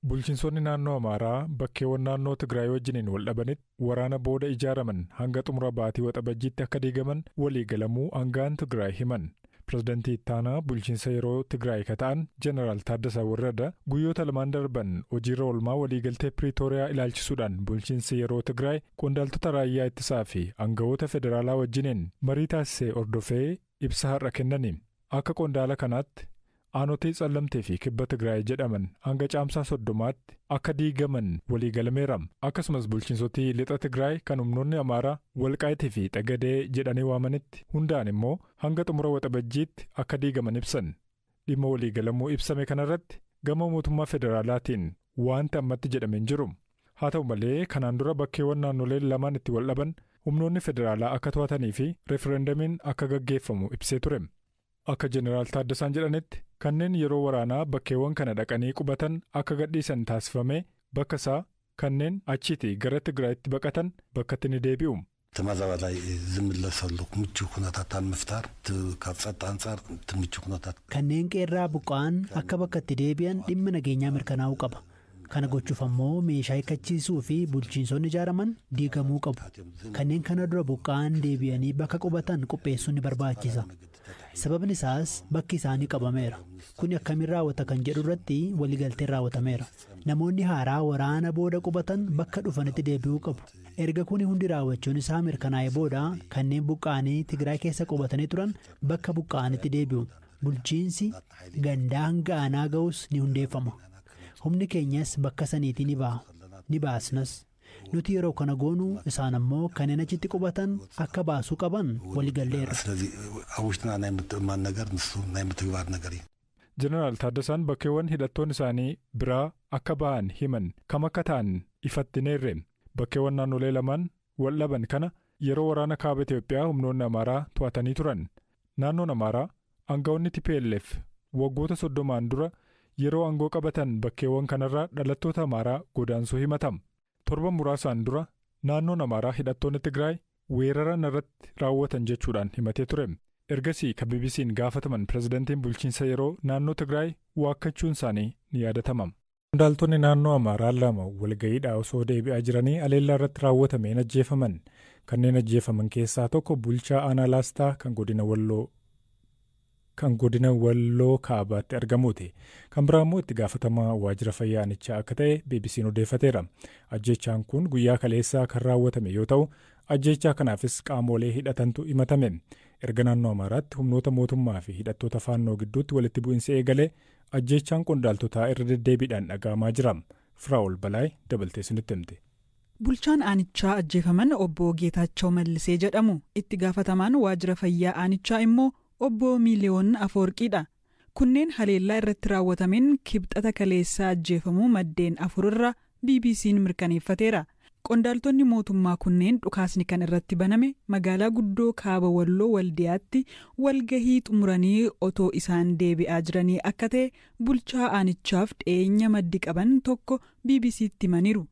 Bulchiinsonni naannoo Amaaraa bakkeewwan naannoo Tigraay wajjiniin wal dhabanitti waraana booda ijaaraman hanga xumura baatii waxabajjiitti akka diigaman walii galamuu aangaan Tigraay himan. Pireezidantii ittaanaa bulchiinsa yeroo Tigraay kata'an Jeneraal Taaddasaa Warradaa guyyoota lamaan darban hojiirra oolmaa waliigaltee Piriitooriyaa ilaalchisuudhaan bulchiinsi yeroo Tigraay qondaaltota raayyaa ittisaa fi aangawoota federaalaa wajjiniin marii taasisee ordofee ibsa har'a kennaniin akka qondaala kanaatti aanotee Tsallamtee fi Kibba Tigraay jedhaman hanga caamsaa 30tti akka diigaman waliigalameera. Akkasumas bulchiinsotii lixa Tigraay kan humnoonni Amaaraa Walqaayitii fi Xagadee jedhanii waamanitti hundaan immoo hanga xumura waxabajjiitti akka diigaman ibsan. Dhimma waliigalamuu ibsame kanarratti gama mootummaa federaalaatiin waanti ammatti jedhamee hin jiru. Haa ta'u malee kanaan dura bakkeewwan naannoleen lamaan itti wal dhaban humnoonni federaalaa akka to'atanii fi referendamiin akka gaggeeffamu ibsee ture. Akka Jeneraal Taaddasaan jedhanitti kanneen yeroo waraanaa bakkeewwan kana dhaqanii qubatan akka gadhiisan taasifame bakka isaa kanneen achiitii gara Tigraayitti baqatan bakkatti ni deebi'u. ተማዛባላይ ዝምለሰሉ ምቹ ሁኔታን መፍጠር ከጸጥታ አንፃር ምቹ ሁኔታ kanneen qeerraa buqqaan akka bakkatti deebi'an dhimma nageenyaa mirkanaa'uu qaba. Kana gochuuf ammoo meeshaa hiikkachiisuu fi bulchiinsonni ijaaraman diigamuu qabu. Kanneen kana dura buqqaan deebi'anii bakka qubatan qopheessuun ni barbaachisa. Sababni isaas bakki isaanii qabameera. Kuni akkamiin raawwata kan jedhu irratti waliigalteen raawwatameera. Namoonni haaraa waraana booda qubatan bakka dhufanitti deebi'uu qabu. Erga kuni hundi raawwachuun isaa mirkanaa'ee booda kanneen buqqaanii Tigraay keessa qubatanii turan bakka buqqaanitti deebi'u. Bulchiinsi gandaa hanga aanaa ga'us ni hundeeffama. Humni keenyas bakka saniitii ni baasnas. Nuti yeroo kana goonu isaan ammoo kanneen achitti qubatan akka baasuu qaban waliigalleerra. Jeneraal Taaddasaan bakkeewwan hidhattoonni isaanii biraa akka ba'an himan kam akka ta'an ifatti neerre. Bakkeewwan naannolee lamaan wal dhaban kana yeroo waraana kaaba Itoophiyaa humnoonni Amaaraa to'atanii turan. Naannoon Amaaraa aangawoonni TPLF waggoota 30 dura yeroo aangoo qabatan bakkeewwan kanarraa dhalattoota Amaaraa godaansuu himatam. Torban muraasaan dura naannoon Amaaraa hidhattoonni Tigraay weerara irratti raawwatan jechuudhaan himatee ture. Ergasii kan BBC'n gaafataman pireezidantiin bulchiinsa yeroo naannoo Tigraay waakkachuun isaanii ni yaadatama. Qondaaltonni naannoo Amaaraa lama walgayiidhaa osoo deebi'aa jiranii aleellaa irratti raawwatameen ajjeefaman. Kanneen ajjeefaman keessaa tokko bulchaa aanaa Laastaa kan godina Walloo Kaabaatti argamuuti. Kan biraa immoo itti gaafatamaa waajjira fayyaa aanichaa akka ta'e BBC'n odeeffateera. Ajjeechaan kun guyyaa kaleessaa kan raawwatame yoo ta'u, ajjeechaa kanaafis qaamolee hidhatantu himatame. Erga naannoo Amaaraatti humnoota mootummaa fi hidhattoota faannoo gidduutti walitti bu'insi eegalee ajjeechaan qondaaltotaa irra deddeebiidhaan dhaga'amaa jira. Firaa'ol Balaay dabaltee isinitti himte. Bulchaan aanichaa ajjeefaman obbo Geetaachoo Mallisee jedhamu. Itti gaafatamaan waajjira fayyaa aanichaa immoo obbo Miiliyoon Afoorqiidha. Kunneen haleellaa irratti raawwatameen kibxata kaleessaa ajjeefamuu maddeen 4 irra BBC'n mirkaneeffateera. Qondaaltonni mootummaa kunneen dhukaasni kan irratti baname magaalaa guddoo kaaba Walloo Waldiyaatti walgahii xumuranii otoo isaan deebi'aa jiranii akka ta'e bulchaa aanichaaf dhiyeenya maddi qaban tokko BBC'tti himaniiru.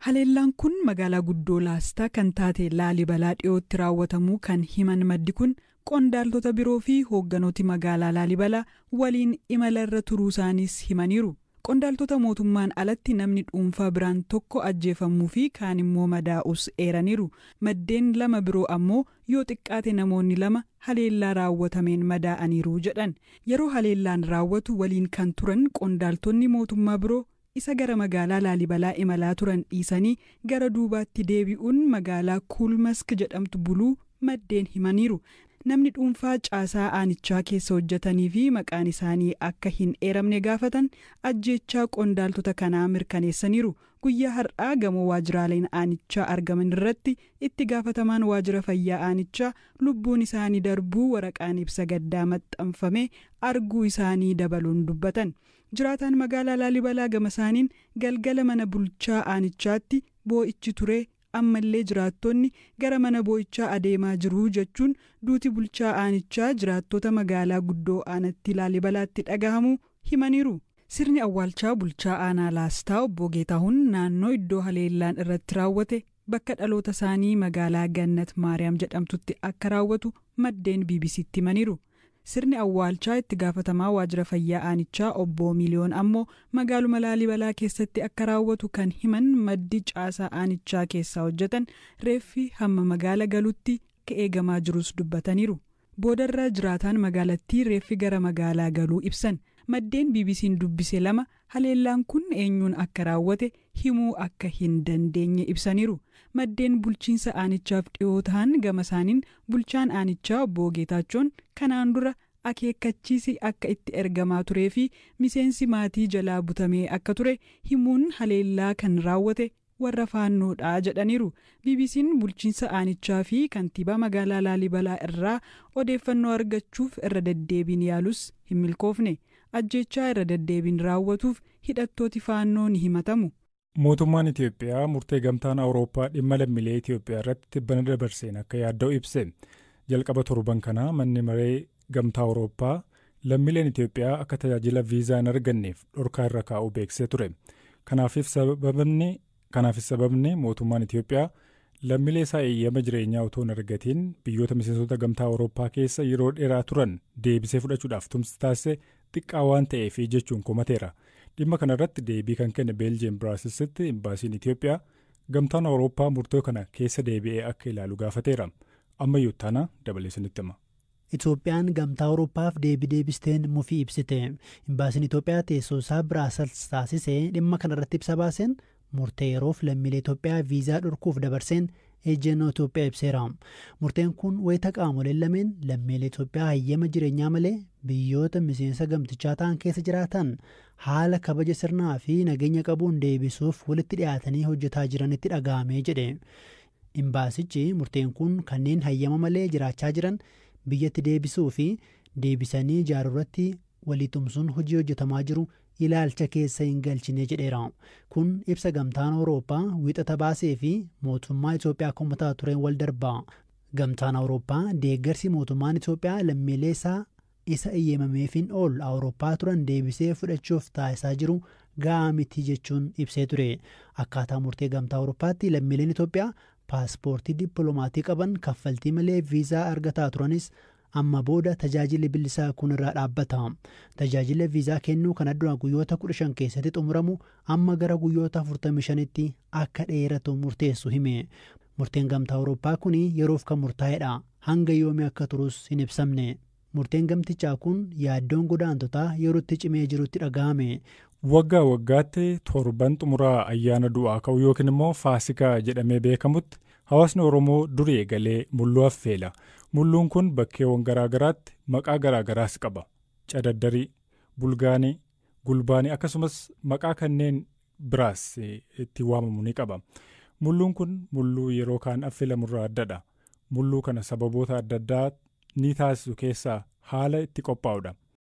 Haleellaan kun magaalaa guddoo Laastaa kan taate Laalibalaa dhiyootti raawwatamuu kan himan maddi kun qondaaltota biroo fi hoogganooti magaalaa Laalibalaa waliin imala irra turuu isaaniis himaniiru. Qondaaltota mootummaan alatti namni dhuunfaa biraan tokko ajjeefamuu fi kaan immoo madaa'us eeraniiru. Maddeen 2 biroo ammoo yoo xiqqaate namoonni 2 haleellaa raawwatameen madaa'aniiru jedhan. Yeroo haleellaan raawwatu waliin kan turan qondaaltonni mootummaa biroo isa gara magaalaa Laalibalaa imalaa turan dhiisanii gara duubaatti deebi'uun magaalaa Kuulmask jedhamtu buluu maddeen himaniiru. Namni dhuunfaa caasaa aanichaa keessa hojjetanii fi maqaan isaanii akka hin eeramne gaafatan ajjeechaa qondaaltota kanaa mirkaneessaniiru. Guyyaa har'aa gamoo waajjiraaleen aanichaa argaman irratti itti gaafatamaan waajjira fayyaa aanichaa lubbuun isaanii darbuu waraqaan ibsa gaddaa maxxanfame arguu isaanii dabaluun dubbatan. Jiraataan magaalaa Laalibalaa gama isaaniin galgala mana bulchaa aanichaatti boo'ichi ture. Ammallee jiraattonni gara mana boo'ichaa adeemaa jiru jechuun duuti bulchaa aanichaa jiraattota magaalaa guddoo aanatti Laalibalaatti dhagahamu himaniiru. Sirni awwaalchaa bulchaa aanaa Laastaa obbo Geetahuun naannoo iddoo haleellaan irratti raawwate bakka dhaloota isaanii magaalaa Gannat Maariyaam jedhamtutti akka raawwatu maddeen BBC'tti himaniiru. Sirni awwaalchaa itti gaafatamaa waajjira fayyaa aanichaa obbo Miliyoon ammoo magaaluma Laalibalaa keessatti akka raawwatu kan himan maddi caasaa aanichaa keessaa hojjetan reeffi hamma magaala galutti akka eegamaa jirus dubbataniiru. Boodarra jiraataan magaalattii reeffi gara magaalaa galuu ibsan. Maddeen BBC'n dubbise lama haleellaan kun eenyuun akka raawwate himuu akka hin dandeenye ibsaniiru. Maddeen bulchiinsa aanichaaf dhiyoo ta'an gama isaaniin bulchaan aanichaa obbo Geetaachoon kanaan dura akeekkachiisi akka itti ergamaa turee fi miseensi maatii jalaa butamee akka ture himuun haleellaa kan raawwate warra faannoodhaa jedhaniiru. BBC'n bulchiinsa aanichaa fi kantiibaa magaalaa Laalibalaa irraa odeeffannoo argachuuf irra deddeebiin yaalus hin milkoofne. Ajjechaa irra deddeebiin raawwatuuf hidhattooti faannoo ni himatamu. Mootummaan Itoophiyaa murtee gamtaan Awurooppaa dhimma lammiilee Itoophiyaa irratti tibbana dabarseen akka yaadda'u ibse. Jalqaba torban kanaa manni maree gamtaa Awurooppaa lammiileen Itoophiyaa akka tajaajila viizaa hin arganneef dhorkaa irra kaa'uu beeksisee ture. Kanaafis sababni mootummaan Itoophiyaa lammiilee isaa eeyyama jireenyaa otoo hin argatiin biyyoota miseensota gamtaa Awurooppaa keessa yeroo dheeraa turan deebisee fudhachuudhaaf tumsi taasise xiqqaa waan ta'eef jechuun komateera. Dhimma kanarratti deebii kan kenne Beeljiyeem Biraasilsitti imbaasiin Itoophiyaa gamtaan Awurooppaa murtoo kana keessa deebi'ee akka ilaalu gaafateera. Ammayyuu taana dabaleessanitti hima. Itoophiyaan gamtaa Awurooppaaf deebisteen mufii ibsite. Imbaasiin Itoophiyaa teessoo isaa Biraasils taasisee dhimma kanarratti ibsa baaseen murtee yeroof lammiilee Itoophiyaa viizaa dhorkuuf dabarseen ejjennoo Itoophiyaa ibseera. Murteen kun wayita qaamoleen lameen lammiilee Itoophiyaa hayyama jireenyaa malee biyyoota miseensa gamtichaa ta'an keessa jiraatan haala kabaja sirnaa fi nageenya qabuun deebisuuf walitti dhiyaatanii hojjetaa jiranitti dhaga'amee jedhe. Imbaasichi murteen kun kanneen hayyama malee jiraachaa jiran biyyatti deebisuu fi deebisanii ijaaruurratti walii tumsuun hojii hojjetamaa jiru ilaalcha keessa hin galchine jedheera. Kun ibsa gamtaan Awurooppaa wiixata baasee fi mootummaa Itoophiyaa komataa tureen wal darba. Gamtaan Awurooppaa deeggarsi mootummaan Itoophiyaa lammiilee isaa isa eeyyamameefin ol Awurooppaa turan deebisee fudhachuuf taasisaa jiru ga'aa miti jechuun ibsee ture. Akkaataa murtee gamtaa Awurooppaatti lammiileen Itoophiyaa paaspoortii dippiloomatii qaban kaffaltii malee viizaa argataa turanis amma booda tajaajilli bilisaa kun irraa dhaabbata. Tajaajila viizaa kennuu kan addunyaa guyyoota 15 keessatti xumuramu amma gara guyyoota 45tti akka dheeratu murteessu hime. Murteen gamtaa Awurooppaa kun yeroof kan murtaa'edha. Hanga yoomii akka turus hin ibsamne. Murteen gamtichaa kun yaaddoon godaantotaa yerootti cimee jirutti dhaga'ame. Waggaa waggaatti torban xumuraa ayyaana du'aa ka'u yookiin immoo Faasikaa jedhamee beekamutti hawaasni Oromoo durii eegalee mulluu affeela. Mulluun kun bakkeewwan garaagaraatti maqaa garaagaraas qaba. Cadaddarii, Bulgaanii, Gulbaanii akkasumas maqaa kanneen biraas itti waamamu ni qaba. Mulluun kun mulluu yeroo kaan affeelamurraa addadha. Mulluu kana sababoota adda addaa ni taasisu keessaa haala itti qophaa'udha.